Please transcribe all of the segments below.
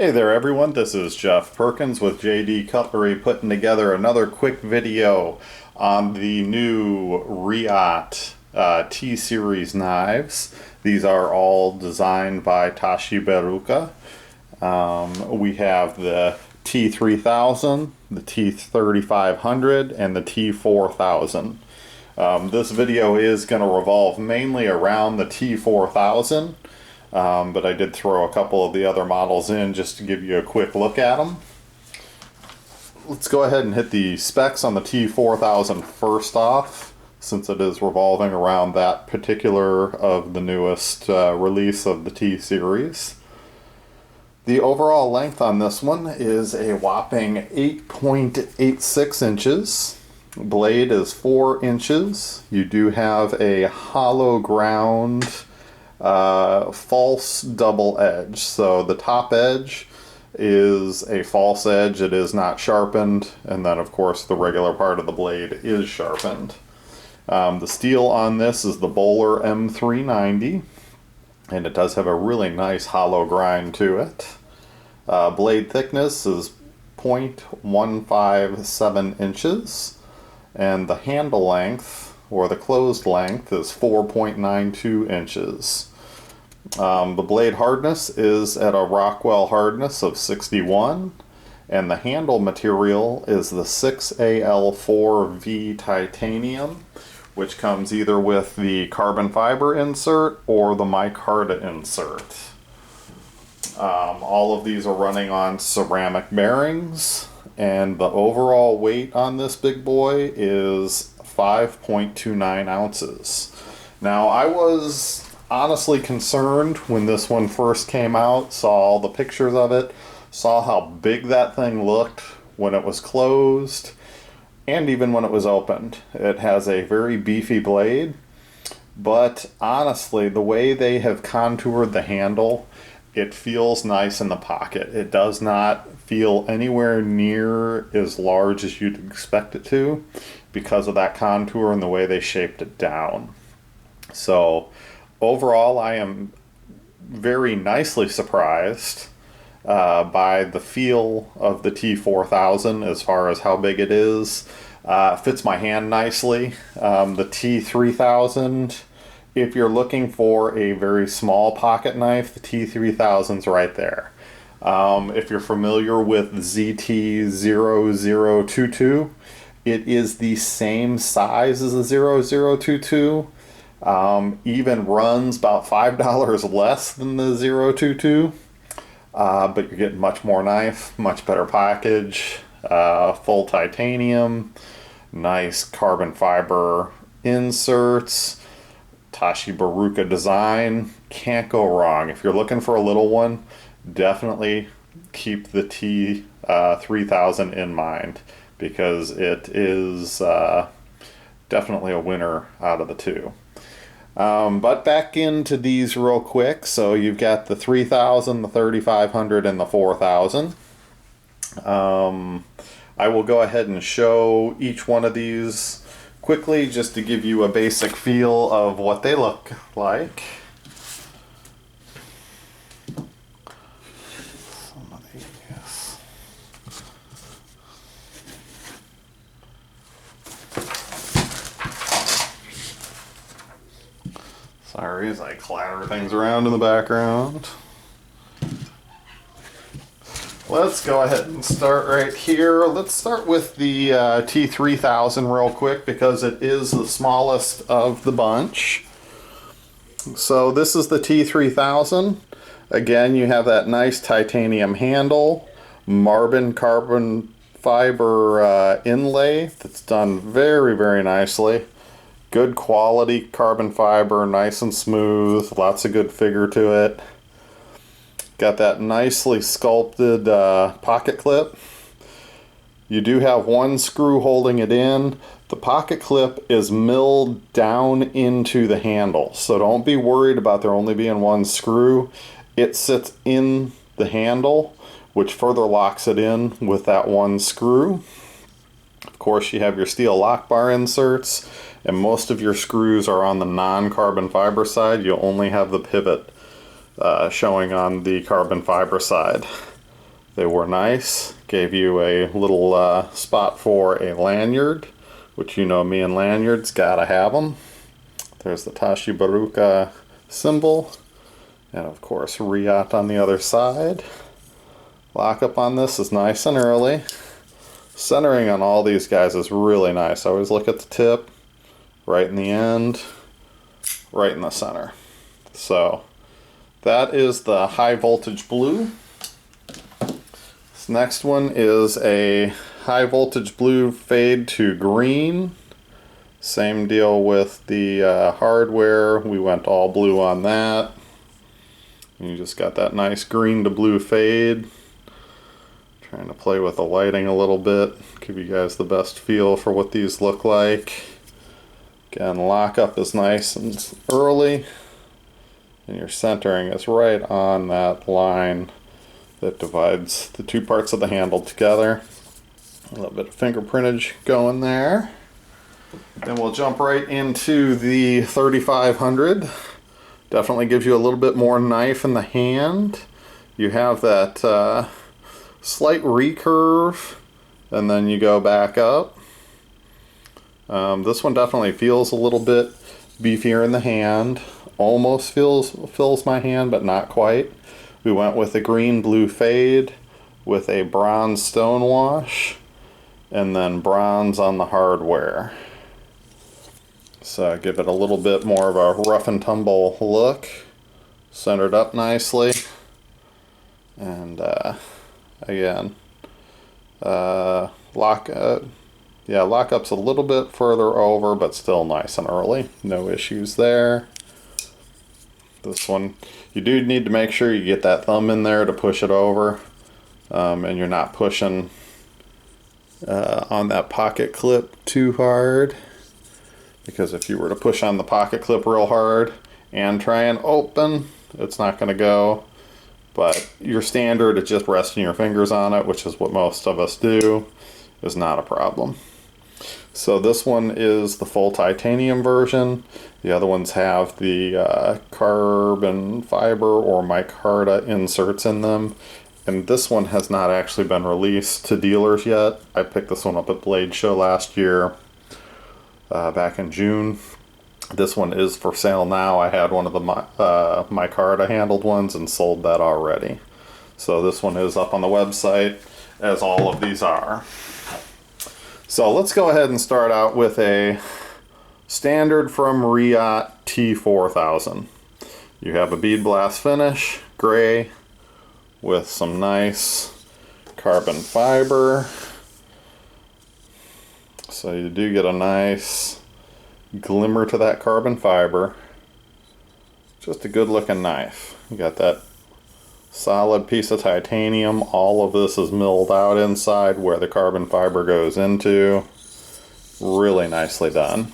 Hey there everyone, this is Jeff Perkins with JD Cutlery putting together another quick video on the new Reate T-Series knives. These are all designed by Micarta. We have the T3000, the T3500, and the T4000. This video is going to revolve mainly around the T4000. But I did throw a couple of the other models in just to give you a quick look at them. Let's go ahead and hit the specs on the T4000 first off, since it is revolving around that particular of the newest release of the T-Series. The overall length on this one is a whopping 8.86 inches. Blade is 4 inches. You do have a hollow ground false double edge. So the top edge is a false edge, it is not sharpened, and then of course the regular part of the blade is sharpened. The steel on this is the Bowler M390, and it does have a really nice hollow grind to it. Blade thickness is 0.157 inches, and the handle length, or the closed length, is 4.92 inches. The blade hardness is at a Rockwell hardness of 61, and the handle material is the 6AL4V titanium, which comes either with the carbon fiber insert or the Micarta insert. All of these are running on ceramic bearings, and the overall weight on this big boy is 5.29 ounces. Now, I was honestly concerned when this one first came out, saw all the pictures of it, saw how big that thing looked when it was closed, and even when it was opened. It has a very beefy blade, but honestly, the way they have contoured the handle, it feels nice in the pocket. It does not feel anywhere near as large as you'd expect it to because of that contour and the way they shaped it down. So overall, I am very nicely surprised by the feel of the T4000 as far as how big it is. Fits my hand nicely. The T3000, if you're looking for a very small pocket knife, the T3000's right there. If you're familiar with ZT0022, it is the same size as the 0022. Even runs about $5 less than the 022, but you're getting much more knife, much better package, full titanium, nice carbon fiber inserts, Micarta design. Can't go wrong. If you're looking for a little one, definitely keep the T3000 in mind, because it is definitely a winner out of the two. But back into these real quick. So you've got the 3000, the 3500, and the 4000. I will go ahead and show each one of these quickly just to give you a basic feel of what they look like. Sorry as I clatter things around in the background. Let's go ahead and start right here. Let's start with the T3000 real quick because it is the smallest of the bunch. So this is the T3000. Again, you have that nice titanium handle, Marben carbon fiber inlay that's done very, very nicely. Good quality carbon fiber, nice and smooth, lots of good figure to it. Got that nicely sculpted pocket clip. You do have one screw holding it in. The pocket clip is milled down into the handle, so don't be worried about there only being one screw. It sits in the handle, which further locks it in with that one screw. Of course, you have your steel lock bar inserts, and most of your screws are on the non-carbon fiber side. You'll only have the pivot showing on the carbon fiber side. They were nice. Gave you a little spot for a lanyard, which you know me and lanyards, gotta have them. There's the Tashibaruka symbol, and of course Reate on the other side. Lockup on this is nice and early. Centering on all these guys is really nice. I always look at the tip, right in the end, right in the center. So that is the high voltage blue. This next one is a high voltage blue fade to green. Same deal with the hardware. We went all blue on that. You just got that nice green to blue fade. Trying to play with the lighting a little bit, give you guys the best feel for what these look like. Again, lockup is nice and early, and your centering is right on that line that divides the two parts of the handle together. A little bit of fingerprintage going there. Then we'll jump right into the 3500. Definitely gives you a little bit more knife in the hand. You have that slight recurve, and then you go back up. This one definitely feels a little bit beefier in the hand. Almost fills my hand, but not quite. We went with a green-blue fade with a bronze stonewash, and then bronze on the hardware. So give it a little bit more of a rough and tumble look. Centered up nicely. And again, lockup's a little bit further over, but still nice and early. No issues there. This one, you do need to make sure you get that thumb in there to push it over, and you're not pushing on that pocket clip too hard, because if you were to push on the pocket clip real hard and try and open, it's not going to go. But your standard is just resting your fingers on it, which is what most of us do, is not a problem. So this one is the full titanium version. The other ones have the carbon fiber or micarta inserts in them. And this one has not actually been released to dealers yet. I picked this one up at Blade Show last year, back in June. This one is for sale now. I had one of the micarta handled ones and sold that already. So this one is up on the website, as all of these are. So let's go ahead and start out with a standard from Reate T4000. You have a bead blast finish, gray, with some nice carbon fiber. So you do get a nice glimmer to that carbon fiber. Just a good looking knife. You got that solid piece of titanium. All of this is milled out inside where the carbon fiber goes into. Really nicely done.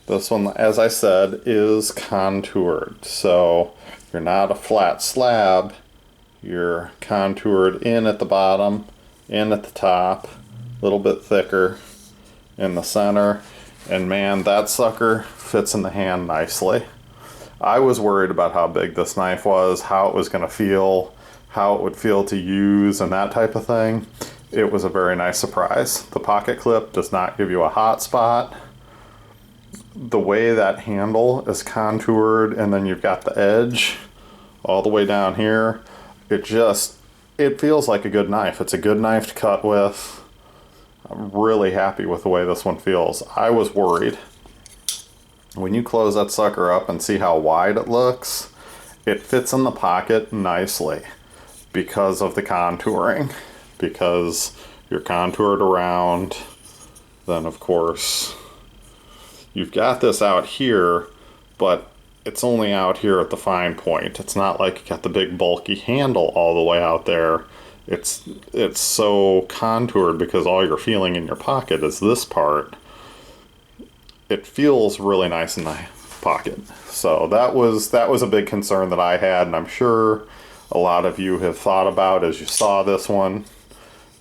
This one, as I said, is contoured. So you're not a flat slab. You're contoured in at the bottom, in at the top, a little bit thicker in the center. And man, that sucker fits in the hand nicely. I was worried about how big this knife was, how it was going to feel, how it would feel to use, and that type of thing. It was a very nice surprise. The pocket clip does not give you a hot spot. The way that handle is contoured, and then you've got the edge all the way down here, it feels like a good knife. It's a good knife to cut with. I'm really happy with the way this one feels. I was worried. When you close that sucker up and see how wide it looks, it fits in the pocket nicely because of the contouring. Because you're contoured around, then of course you've got this out here, but it's only out here at the fine point. It's not like you got the big bulky handle all the way out there. It's so contoured because all you're feeling in your pocket is this part. It feels really nice in the pocket. So that was a big concern that I had, and I'm sure a lot of you have thought about as you saw this one.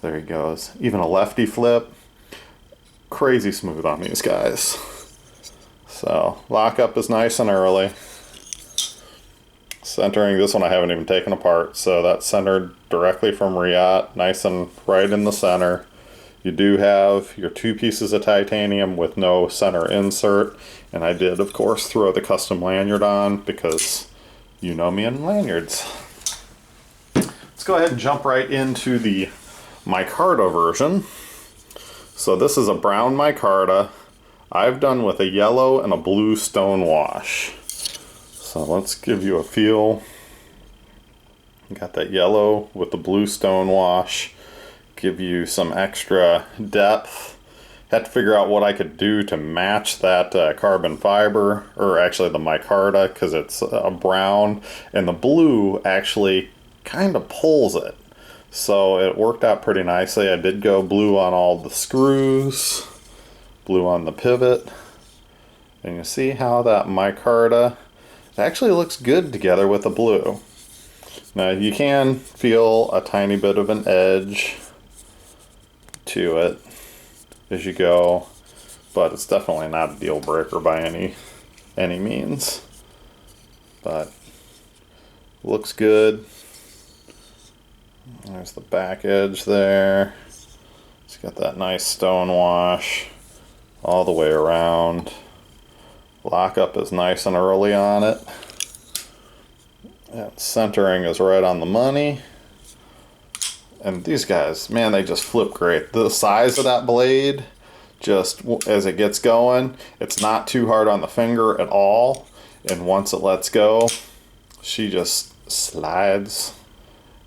There he goes. Even a lefty flip. Crazy smooth on these guys. So lockup is nice and early. Centering, this one I haven't even taken apart, so that's centered directly from Reate, nice and right in the center. You do have your 2 pieces of titanium with no center insert, and I did of course throw the custom lanyard on because you know me and lanyards. Let's go ahead and jump right into the Micarta version. So this is a brown Micarta. I've done with a yellow and a blue stone wash. So let's give you a feel. Got that yellow with the blue stone wash. Give you some extra depth. Had to figure out what I could do to match that carbon fiber, or actually the Micarta, because it's a brown, and the blue actually kind of pulls it. So it worked out pretty nicely. I did go blue on all the screws, blue on the pivot, and you see how that Micarta actually looks good together with the blue. Now you can feel a tiny bit of an edge to it as you go, but it's definitely not a deal breaker by any means. But looks good. There's the back edge there. It's got that nice stone wash all the way around. Lockup is nice and early on it. That centering is right on the money. And these guys, man, they just flip great. The size of that blade, just as it gets going, it's not too hard on the finger at all. And once it lets go, she just slides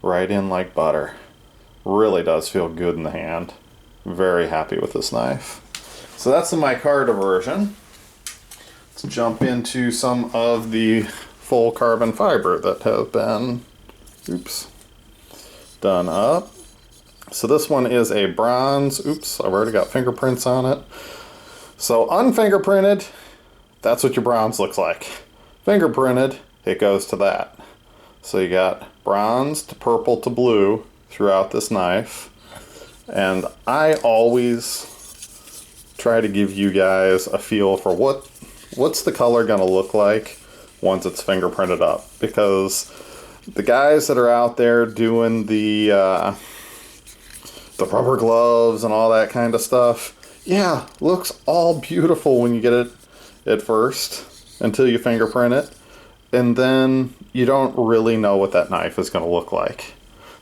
right in like butter. Really does feel good in the hand. Very happy with this knife. So that's the Micarta version. Let's jump into some of the full carbon fiber that have been, done up. So this one is a bronze. I've already got fingerprints on it. So unfingerprinted, that's what your bronze looks like. Fingerprinted, it goes to that. So you got bronze to purple to blue throughout this knife. And I always try to give you guys a feel for what's the color gonna look like once it's fingerprinted up, because the guys that are out there doing the rubber gloves and all that kind of stuff, yeah, looks all beautiful when you get it at first until you fingerprint it, and then you don't really know what that knife is going to look like.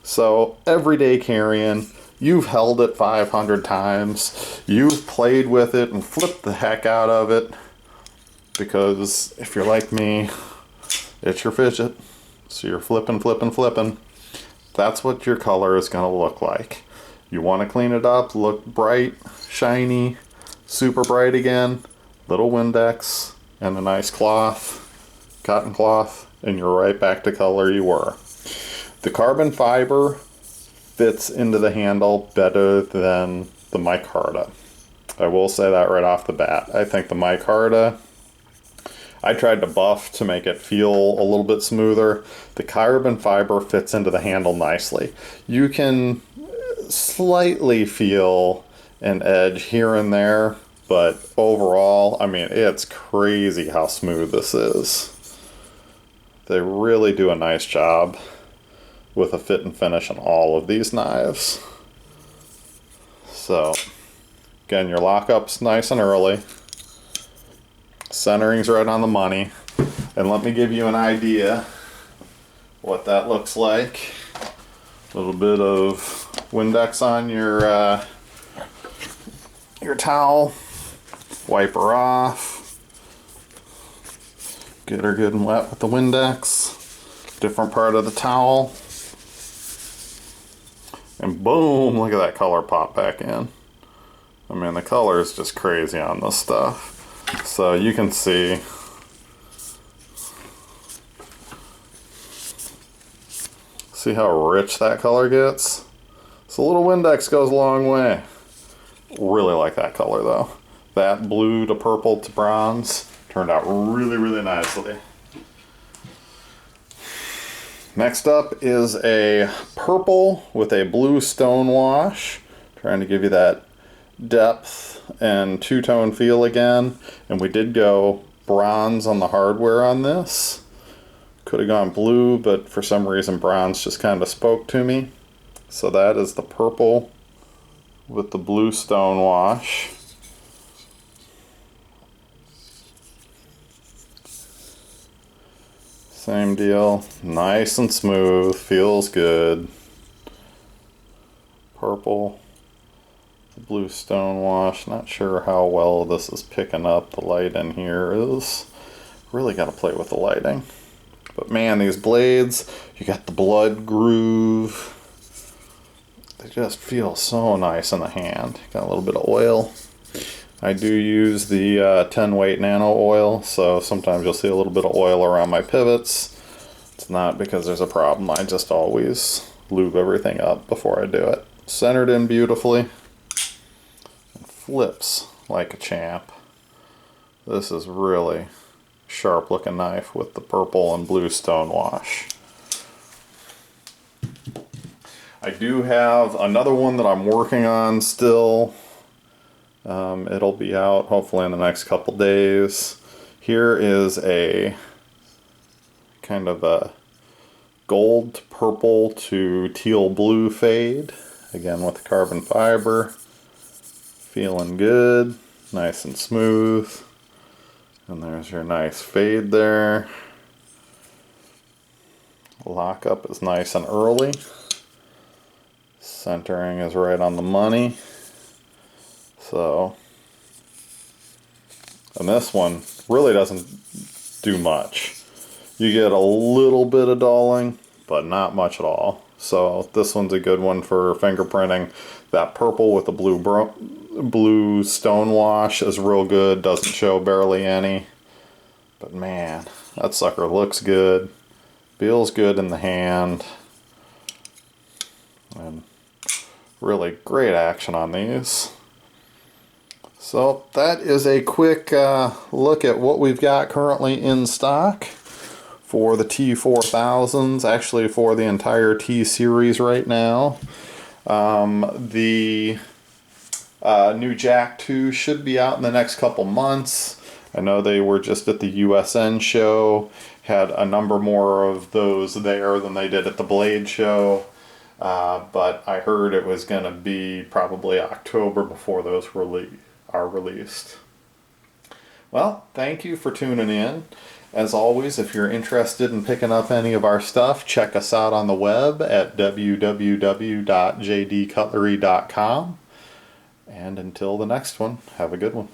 So everyday carrying, you've held it 500 times, you've played with it and flipped the heck out of it, because if you're like me, it's your fidget. So you're flipping. That's what your color is going to look like. You want to clean it up, look bright, shiny, super bright again, little Windex and a nice cloth, cotton cloth, and you're right back to color you were. The carbon fiber fits into the handle better than the Micarta. I will say that right off the bat. I think the Micarta, I tried to buff to make it feel a little bit smoother. The carbon fiber fits into the handle nicely. You can slightly feel an edge here and there, but overall, I mean, it's crazy how smooth this is. They really do a nice job with a fit and finish on all of these knives. So, again, your lockup's nice and early. Centering's right on the money. And let me give you an idea what that looks like. A little bit of Windex on your towel. Wipe her off. Get her good and wet with the Windex. Different part of the towel. And boom, look at that color pop back in. I mean, the color is just crazy on this stuff. So you can see how rich that color gets. So a little Windex goes a long way. Really like that color though. That blue to purple to bronze turned out really, really nicely. Next up is a purple with a blue stone wash. Trying to give you that depth and two-tone feel again. And we did go bronze on the hardware on this. Could have gone blue, but for some reason bronze just kind of spoke to me. So that is the purple with the blue stone wash. Same deal, nice and smooth, feels good. Purple, the blue stone wash. Not sure how well this is picking up. The light in here is really got to play with the lighting. But man, these blades, you got the blood groove. They just feel so nice in the hand. Got a little bit of oil. I do use the 10 weight nano oil, so sometimes you'll see a little bit of oil around my pivots. It's not because there's a problem, I just always lube everything up before I do it. Centered in beautifully, and flips like a champ. This is really sharp looking knife with the purple and blue stone wash. I do have another one that I'm working on still. It'll be out hopefully in the next couple days. Here is a kind of a gold to purple to teal blue fade. Again with the carbon fiber. Feeling good. Nice and smooth. And there's your nice fade there. Lockup is nice and early. Centering is right on the money. So, and this one really doesn't do much. You get a little bit of dulling, but not much at all. So this one's a good one for fingerprinting. That purple with the blue stone wash is real good. Doesn't show barely any. But man, that sucker looks good. Feels good in the hand. And really great action on these. So that is a quick look at what we've got currently in stock for the T4000s, actually for the entire T series right now. The new Jack 2 should be out in the next couple months. I know they were just at the USN show, had a number more of those there than they did at the Blade show. But I heard it was going to be probably October before those are released. Well, thank you for tuning in. As always, if you're interested in picking up any of our stuff, check us out on the web at www.jdcutlery.com. And until the next one, have a good one.